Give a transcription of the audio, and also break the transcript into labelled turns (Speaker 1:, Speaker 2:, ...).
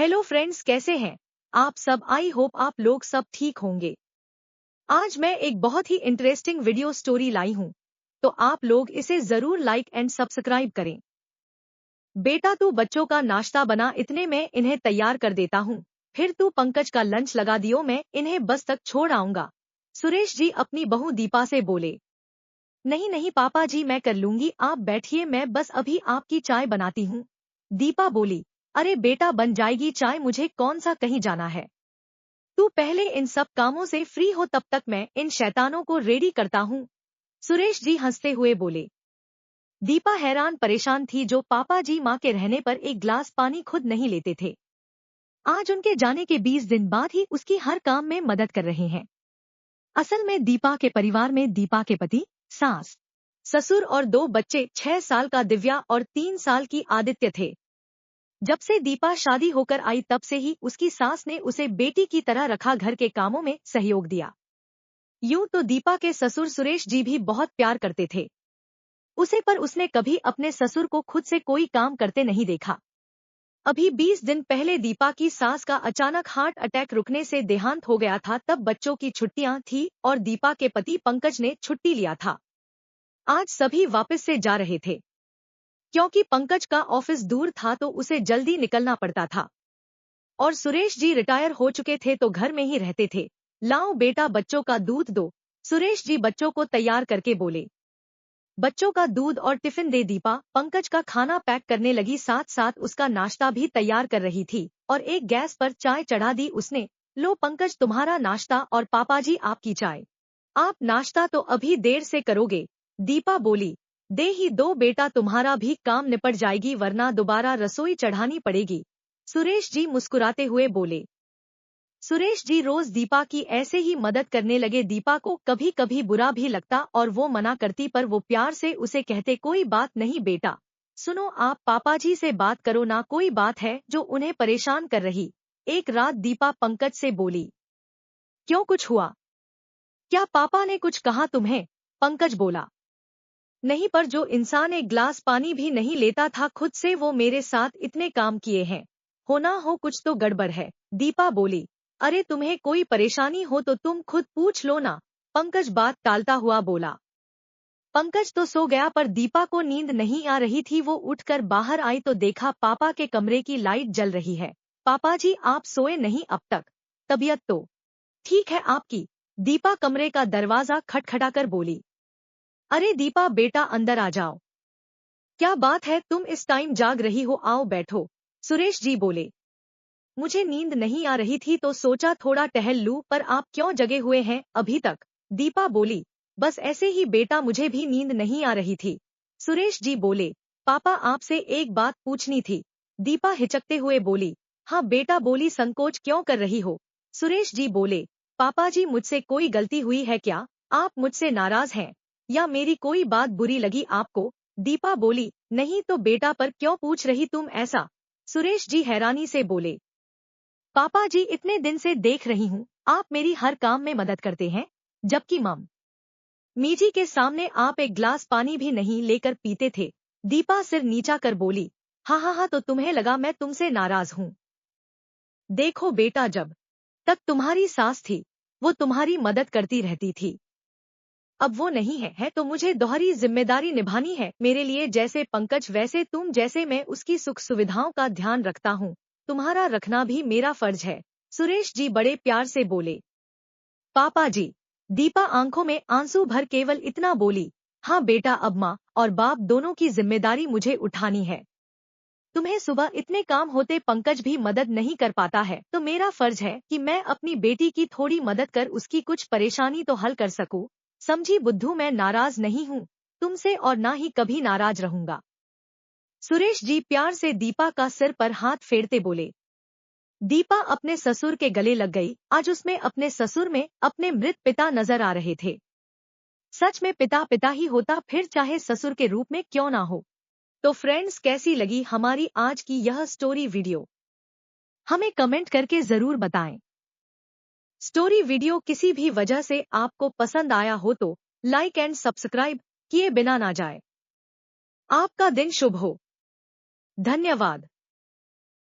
Speaker 1: Hello friends, कैसे हैं आप सब। आई होप आप लोग सब ठीक होंगे। आज मैं एक बहुत ही इंटरेस्टिंग वीडियो स्टोरी लाई हूँ, तो आप लोग इसे जरूर लाइक एंड सब्सक्राइब करें। बेटा तू बच्चों का नाश्ता बना, इतने में इन्हें तैयार कर देता हूँ, फिर तू पंकज का लंच लगा दियो, मैं इन्हें बस तक छोड़ आऊंगा। सुरेश जी अपनी बहू दीपा से बोले। नहीं नहीं पापा जी, मैं कर लूंगी, आप बैठिए, मैं बस अभी आपकी चाय बनाती हूँ। दीपा बोली। अरे बेटा बन जाएगी चाय, मुझे कौन सा कहीं जाना है। तू पहले इन सब कामों से फ्री हो, तब तक मैं इन शैतानों को रेडी करता हूँ। सुरेश जी हंसते हुए बोले। दीपा हैरान परेशान थी, जो पापा जी माँ के रहने पर एक ग्लास पानी खुद नहीं लेते थे, आज उनके जाने के 20 दिन बाद ही उसकी हर काम में मदद कर रहे हैं। असल में दीपा के परिवार में दीपा के पति, सास, ससुर और 2 बच्चे, 6 साल का दिव्या और 3 साल की आदित्य थे। जब से दीपा शादी होकर आई तब से ही उसकी सास ने उसे बेटी की तरह रखा, घर के कामों में सहयोग दिया। यूं तो दीपा के ससुर सुरेश जी भी बहुत प्यार करते थे उसे, पर उसने कभी अपने ससुर को खुद से कोई काम करते नहीं देखा। अभी 20 दिन पहले दीपा की सास का अचानक हार्ट अटैक रुकने से देहांत हो गया था, तब बच्चों की छुट्टियां थी और दीपा के पति पंकज ने छुट्टी लिया था। आज सभी वापस से जा रहे थे, क्योंकि पंकज का ऑफिस दूर था तो उसे जल्दी निकलना पड़ता था, और सुरेश जी रिटायर हो चुके थे तो घर में ही रहते थे। लाओ बेटा बच्चों का दूध दो, सुरेश जी बच्चों को तैयार करके बोले। बच्चों का दूध और टिफिन दे दीपा पंकज का खाना पैक करने लगी, साथ साथ उसका नाश्ता भी तैयार कर रही थी, और एक गैस पर चाय चढ़ा दी उसने। लो पंकज तुम्हारा नाश्ता और पापा जी आपकी चाय। आप नाश्ता तो अभी देर से करोगे, दीपा बोली। दे ही दो बेटा, तुम्हारा भी काम निपट जाएगी वरना दोबारा रसोई चढ़ानी पड़ेगी, सुरेश जी मुस्कुराते हुए बोले। सुरेश जी रोज दीपा की ऐसे ही मदद करने लगे। दीपा को कभी कभी बुरा भी लगता और वो मना करती, पर वो प्यार से उसे कहते, कोई बात नहीं बेटा, सुनो आप पापा जी से बात करो ना, कोई बात है जो उन्हें परेशान कर रही। एक रात दीपा पंकज से बोली। क्यों, कुछ हुआ क्या, पापा ने कुछ कहा तुम्हें, पंकज बोला। नहीं, पर जो इंसान एक ग्लास पानी भी नहीं लेता था खुद से, वो मेरे साथ इतने काम किए हैं, हो ना हो कुछ तो गड़बड़ है, दीपा बोली। अरे तुम्हें कोई परेशानी हो तो तुम खुद पूछ लो ना, पंकज बात टालता हुआ बोला। पंकज तो सो गया, पर दीपा को नींद नहीं आ रही थी। वो उठकर बाहर आई तो देखा पापा के कमरे की लाइट जल रही है। पापा जी आप सोए नहीं अब तक, तबीयत तो ठीक है आपकी, दीपा कमरे का दरवाजा खटखटाकर बोली। अरे दीपा बेटा अंदर आ जाओ, क्या बात है तुम इस टाइम जाग रही हो, आओ बैठो, सुरेश जी बोले। मुझे नींद नहीं आ रही थी तो सोचा थोड़ा टहल लूं, पर आप क्यों जगे हुए हैं अभी तक, दीपा बोली। बस ऐसे ही बेटा, मुझे भी नींद नहीं आ रही थी, सुरेश जी बोले। पापा आपसे एक बात पूछनी थी, दीपा हिचकते हुए बोली। हाँ बेटा बोली, संकोच क्यों कर रही हो, सुरेश जी बोले। पापा जी मुझसे कोई गलती हुई है क्या, आप मुझसे नाराज हैं या मेरी कोई बात बुरी लगी आपको, दीपा बोली। नहीं तो बेटा, पर क्यों पूछ रही तुम ऐसा, सुरेश जी हैरानी से बोले। पापा जी इतने दिन से देख रही हूँ आप मेरी हर काम में मदद करते हैं, जबकि मम्मी जी के सामने आप एक ग्लास पानी भी नहीं लेकर पीते थे, दीपा सिर नीचा कर बोली। हाँ हाँ हाँ, तो तुम्हें लगा मैं तुमसे नाराज हूँ। देखो बेटा, जब तक तुम्हारी सास थी वो तुम्हारी मदद करती रहती थी, अब वो नहीं है तो मुझे दोहरी जिम्मेदारी निभानी है मेरे लिए, जैसे पंकज वैसे तुम, जैसे मैं उसकी सुख सुविधाओं का ध्यान रखता हूँ तुम्हारा रखना भी मेरा फर्ज है, सुरेश जी बड़े प्यार से बोले। पापा जी, दीपा आंखों में आंसू भर केवल इतना बोली। हाँ बेटा, अब माँ और बाप दोनों की जिम्मेदारी मुझे उठानी है। तुम्हें सुबह इतने काम होते पंकज भी मदद नहीं कर पाता है तो मेरा फर्ज है कि मैं अपनी बेटी की थोड़ी मदद कर उसकी कुछ परेशानी तो हल कर सकूं, समझी बुद्धू। मैं नाराज नहीं हूँ तुमसे और ना ही कभी नाराज रहूंगा, सुरेश जी प्यार से दीपा का सिर पर हाथ फेरते बोले। दीपा अपने ससुर के गले लग गई। आज उसमें अपने ससुर में अपने मृत पिता नजर आ रहे थे। सच में पिता पिता ही होता, फिर चाहे ससुर के रूप में क्यों ना हो। तो फ्रेंड्स, कैसी लगी हमारी आज की यह स्टोरी वीडियो, हमें कमेंट करके जरूर बताएं। स्टोरी वीडियो किसी भी वजह से आपको पसंद आया हो तो लाइक एंड सब्सक्राइब किए बिना ना जाए। आपका दिन शुभ हो। धन्यवाद।